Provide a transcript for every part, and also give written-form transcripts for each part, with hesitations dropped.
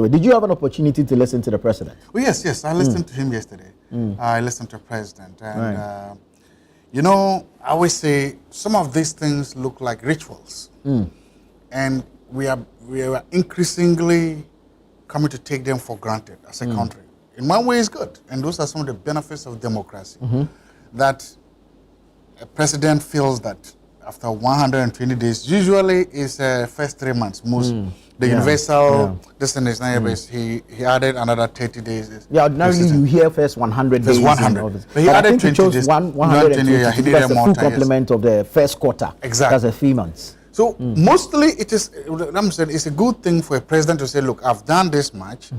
Did you have an opportunity to listen to the president? Oh, yes. I listened to him yesterday. I listened to the president. And, you know, I always say some of these things look like rituals. And we are increasingly coming to take them for granted as a country. In one way, it's good. And those are some of the benefits of democracy. That a president feels that after 120 days, usually it's first 3 months, most. The universal destination, he added another 30 days. Yeah, ordinarily you hear first 100 days. 100. But he added 20 days. 120 he needed more full time. complement of the first quarter. Exactly. That's 3 months. So mostly it is, I'm saying, it's a good thing for a president to say, look, I've done this much.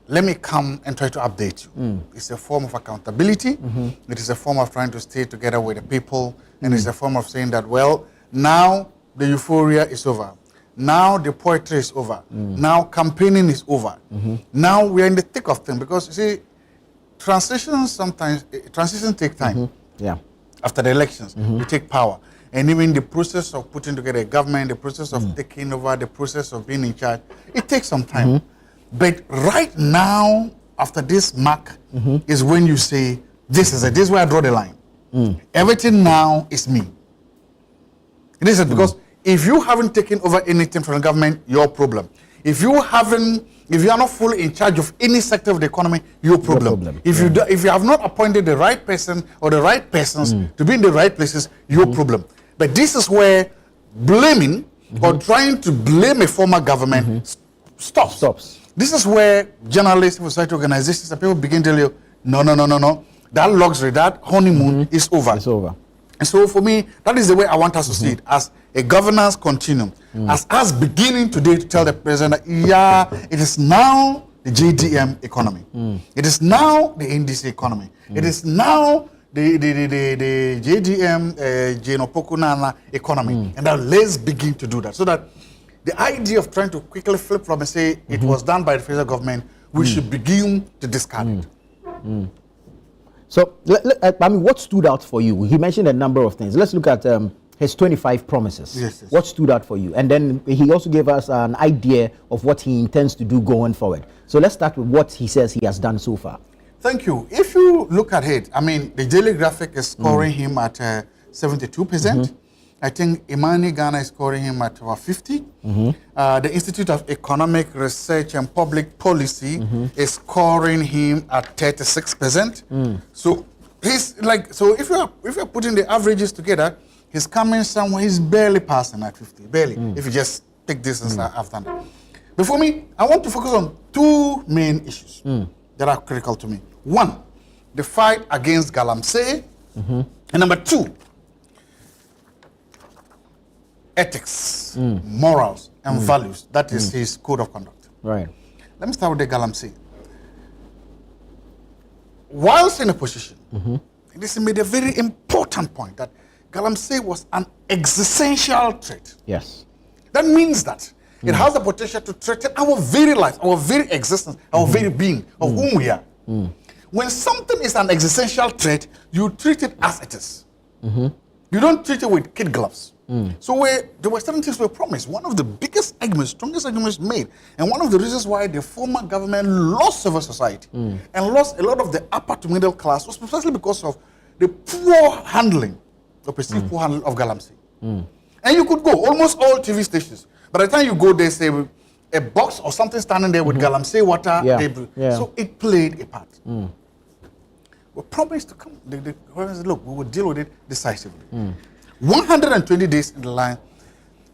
Let me come and try to update you. It's a form of accountability. It is a form of trying to stay together with the people. And it's a form of saying that, well, now the euphoria is over. Now the poetry is over. Now campaigning is over. Now we are in the thick of things, because you see, transitions take time. After the elections, you take power. And even the process of putting together a government, the process of taking over, the process of being in charge, it takes some time. But right now, after this mark, is when you say, this is where I draw the line. Everything now is me. It is because if you haven't taken over anything from the government, your problem. If you are not fully in charge of any sector of the economy, your problem. If you have not appointed the right person or the right persons to be in the right places, your problem. But this is where blaming or trying to blame a former government stops. This is where journalists, society organizations, and people begin to tell you, no. That luxury, that honeymoon is over. It's over. And so for me, that is the way I want us to see it, as a governance continuum. As us beginning today to tell the president that, it is now the JDM economy. It is now the NDC economy. It is now the JDM, Jenopokunana economy. And now let's begin to do that. So that the idea of trying to quickly flip from and say it was done by the federal government, we should begin to discard it. So, I mean, what stood out for you? He mentioned a number of things. Let's look at his 25 promises. Yes. What stood out for you? And then he also gave us an idea of what he intends to do going forward. So let's start with what he says he has done so far. Thank you. If you look at it, I mean, the daily graphic is scoring him at 72%. I think Imani Ghana is scoring him at about 50. The Institute of Economic Research and Public Policy is scoring him at 36%. So he's like, so if you're putting the averages together, he's coming somewhere. He's barely passing at 50, barely. If you just take this and start after that. But for me, I want to focus on two main issues that are critical to me. One, the fight against Galamsey, and number two, ethics, morals, and values. That is his code of conduct. Right. Let me start with the Galamsey. Whilst in a position, this made a very important point that Galamsey was an existential threat. Yes. That means that it has the potential to threaten our very life, our very existence, our very being of whom we are. When something is an existential threat, you treat it as it is. You don't treat it with kid gloves. So there were certain things were promised. One of the biggest arguments, strongest arguments made, and one of the reasons why the former government lost civil society and lost a lot of the upper to middle class was precisely because of the poor handling, the perceived poor handling of Galamsey. And you could go, almost all TV stations. By the time you go, they say a box or something standing there with Galamsey water. So it played a part. We promised to come. The government said, look, we will deal with it decisively. 120 days in the line,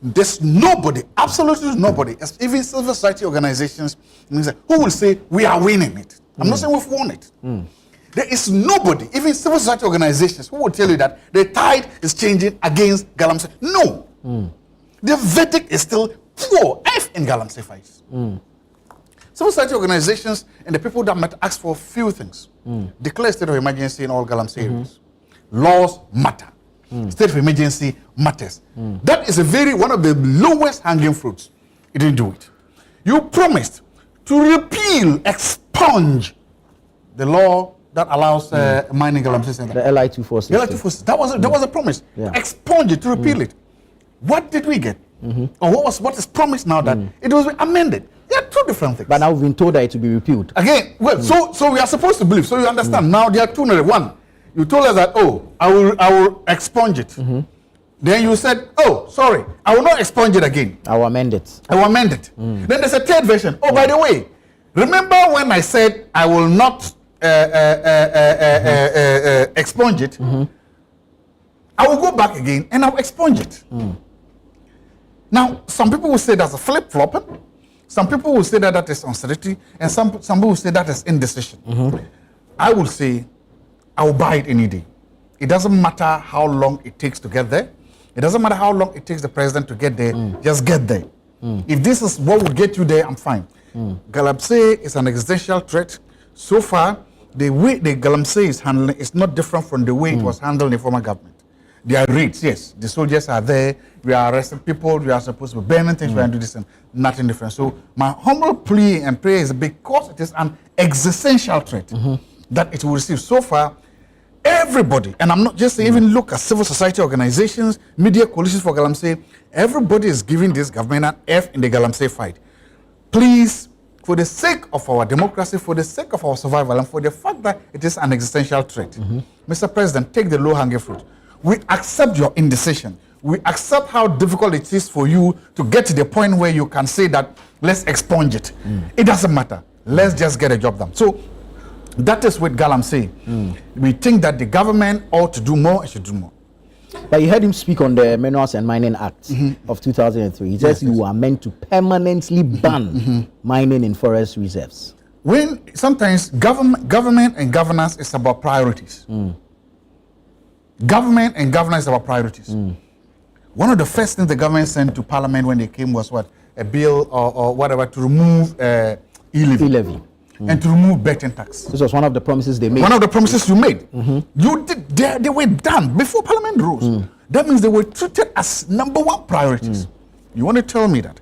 there's nobody, absolutely nobody, even civil society organizations, who will say, we are winning it. I'm not saying we've won it. There is nobody, even civil society organizations, who will tell you that the tide is changing against Galamsey. No. The verdict is still poor F in Galamsey fights. Civil society organizations and the people that might ask for a few things. Declare a state of emergency in all Galamsey areas. Laws matter. State of emergency matters. That is one of the lowest hanging fruits. You didn't do it. You promised to repeal, expunge the law that allows mining Galamsey Center. The LI-246. The LI-246. That was a promise. To expunge it, to repeal it. What did we get? or what is promised now that it will be amended. They are two different things. But now we've been told that it will be repealed. Again, well, so we are supposed to believe. So you understand now there are two. One, you told us that, oh, I will expunge it. Then you said, oh, sorry, I will not expunge it again. I will amend it. I will amend it. Then there's a third version. Oh, by the way, remember when I said I will not expunge it? I will go back again and I will expunge it. Now, some people will say that's a flip-flopping. Some people will say that that is uncertainty, and some people will say that is indecision. I will say I will buy it any day. It doesn't matter how long it takes to get there. It doesn't matter how long it takes the president to get there. Just get there. If this is what will get you there, I'm fine. Galamsey is an existential threat. So far, the way the Galamsey is handling is not different from the way it was handled in the former government. There are raids, yes. The soldiers are there. We are arresting people. We are supposed to be burning things. We are doing this and nothing different. So my humble plea and prayer is because it is an existential threat that it will receive. So far, everybody, and I'm not just saying, even look at civil society organizations, media coalitions for Galamsey, everybody is giving this government an F in the Galamsey fight. Please, for the sake of our democracy, for the sake of our survival, and for the fact that it is an existential threat, Mr. President, take the low-hanging fruit. We accept your indecision. We accept how difficult it is for you to get to the point where you can say that, let's expunge it. It doesn't matter. Let's just get a job done. So that is what Galamsey. We think that the government ought to do more, it should do more. But you heard him speak on the Minerals and Mining Act of 2003. He says you are meant to permanently ban mining in forest reserves. When sometimes government and governance is about priorities. Government and governance is about priorities. One of the first things the government sent to Parliament when they came was what? A bill or whatever to remove e-levy. And to remove betting tax. This was one of the promises they made. One of the promises you made. You did. They were done before Parliament rose. That means they were treated as #1 priorities. You want to tell me that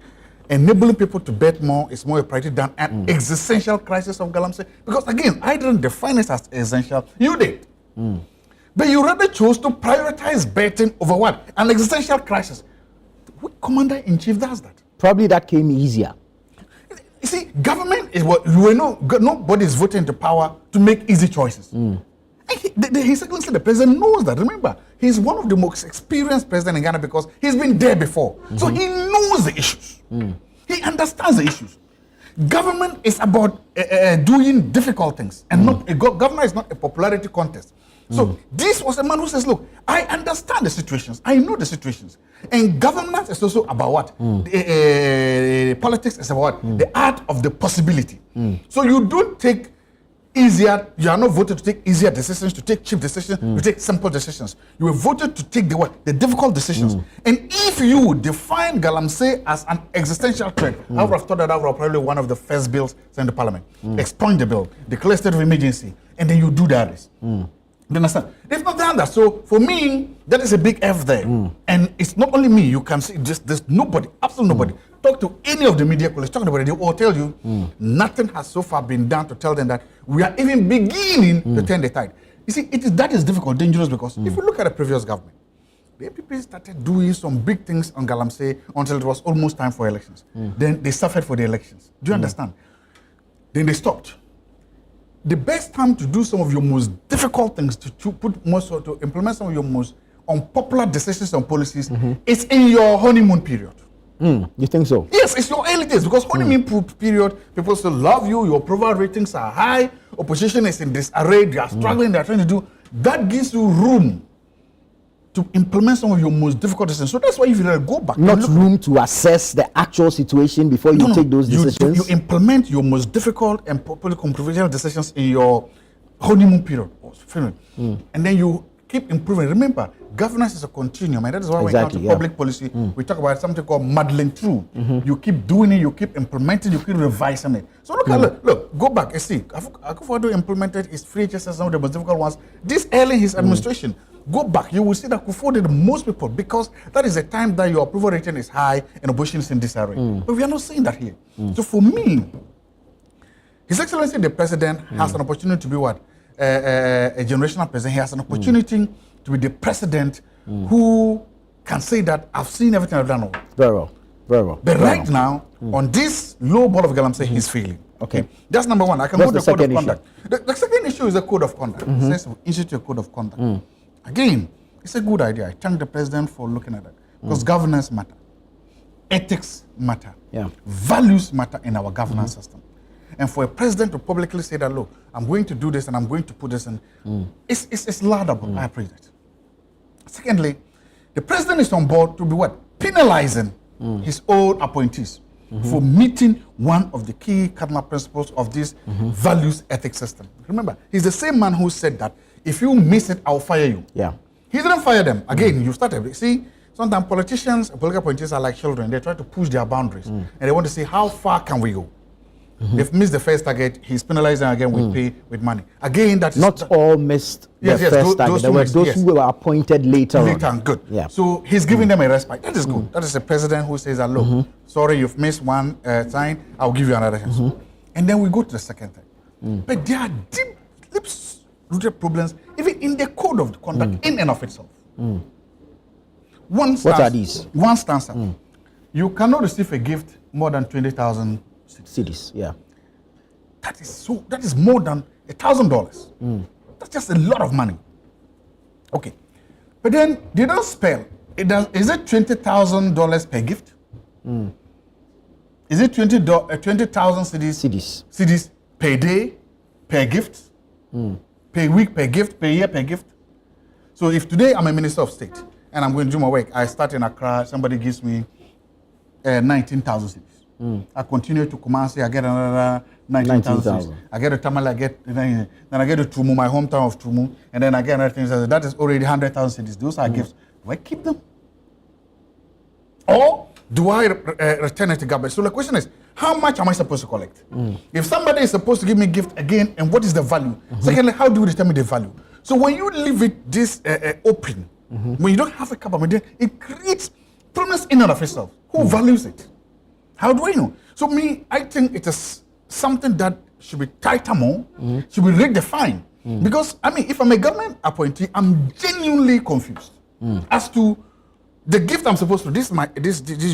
enabling people to bet more is more a priority than an existential crisis of Galamsey? Because again, I didn't define it as essential. You did. But you rather chose to prioritize betting over what? An existential crisis. What commander-in-chief does that? Probably that came easier. You see, government is what you know. Nobody is voting into power to make easy choices. And His Excellency the President knows that. Remember, he's one of the most experienced presidents in Ghana because he's been there before. So he knows the issues. He understands the issues. Government is about doing difficult things, and government is not a popularity contest. So this was a man who says, look, I understand the situations. I know the situations. And governance is also about what? Politics is about what? The art of the possibility. So you don't take easier, you are not voted to take easier decisions, to take cheap decisions, to take simple decisions. You were voted to take the difficult decisions. And if you define Galamsey as an existential threat, I would have thought that was probably one of the first bills sent to Parliament. Expunge the bill, declare state of emergency, and then you do that. You understand? They've not done that. So for me, that is a big F there. And it's not only me. You can see there's nobody, absolutely nobody. Talk to any of the media colleagues, talk about it, they will tell you nothing has so far been done to tell them that we are even beginning to turn the tide. You see, that is difficult, dangerous, because if you look at the previous government, the APP started doing some big things on Galamsey until it was almost time for elections. Then they suffered for the elections. Do you understand? Then they stopped. The best time to do some of your most difficult things, to implement some of your most unpopular decisions and policies, is in your honeymoon period. You think so? Yes, it's your early days, because honeymoon period, people still love you, your approval ratings are high, opposition is in disarray, they are struggling, they are trying to do. That gives you room to implement some of your most difficult decisions. So that's why if you go back, not room to assess the actual situation before you take those decisions. You implement your most difficult and probably controversial decisions in your honeymoon period, and then you keep improving. Remember, governance is a continuum, and that is why when it comes to public policy, we talk about something called muddling through. You keep doing it, you keep implementing, you keep revising it. So look, go back and see. Akufo-Addo implemented his free HSS, some of the most difficult ones. This early in his administration. Go back, you will see that Akufo did most people, because that is a time that your approval rating is high and opposition is in disarray. But we are not seeing that here. So for me, His Excellency the President has an opportunity to be what? A generational president. He has an opportunity to be the president who can say that I've seen everything I've done. Very well. Very well. But Very right now, on this low ball of Galamsey, he's failing. Okay. That's number one. I can What's go to the the code of second conduct. The second issue is the code of conduct. It says institute a code of conduct. Again, it's a good idea. I thank the president for looking at that. Because governance matter. Ethics matter. Yeah. Values matter in our governance system. And for a president to publicly say that, look, I'm going to do this and I'm going to put this in, it's laudable. I appreciate it. Secondly, the president is on board to be what? Penalizing his own appointees for meeting one of the key cardinal principles of this values ethics system. Remember, he's the same man who said that if you miss it, I'll fire you. Yeah. He didn't fire them. Again, you started. See, sometimes politicians, political appointees are like children. They try to push their boundaries. And they want to see how far can we go. They've missed the first target. He's penalizing again with pay, with money. Again, that's not all missed the first target. There were those who were appointed later on. Good. Yeah. So he's giving them a respite. That is good. That is a president who says, look, sorry, you've missed one time. I'll give you another chance. And then we go to the second thing. But there are deep-rooted problems, even in the code of conduct, in and of itself. What are these? One stands up. You cannot receive a gift more than 20,000 cities. Yeah. That is more than $1,000. That's just a lot of money. Okay. But then they don't spell. Is it $20,000 per gift? Is it 20,000 cities per day, per gift, per week, per gift, per year, per gift? So if today I'm a minister of state and I'm going to do my work, I start in Accra, somebody gives me 19,000 cities. I continue to Kumasi, I get another 19,000. I get to Tamale, then I get to Tumu, my hometown of Tumu, and then I get another thing. That is already 100,000 cities. Those are gifts. Do I keep them? Or do I return it to government? So the question is, how much am I supposed to collect? If somebody is supposed to give me a gift again, and what is the value? Secondly, how do we determine the value? So when you leave it this open, when you don't have a government, it creates problems in and of itself. Who values it? How do I know? So I think it is something that should be tighter more, should be redefined. Because, if I'm a government appointee, I'm genuinely confused as to the gift I'm supposed to. This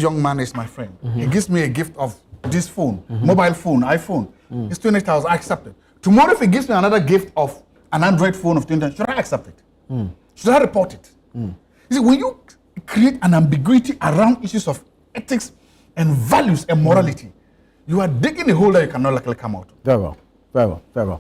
young man is my friend. He gives me a gift of this phone, mobile phone, iPhone. It's 20,000, I accept it. Tomorrow, if he gives me another gift of an Android phone of 20,000, should I accept it? Should I report it? You see, when you create an ambiguity around issues of ethics and values and morality, you are digging a hole that you cannot luckily come out of. Very well. Very well. Very well.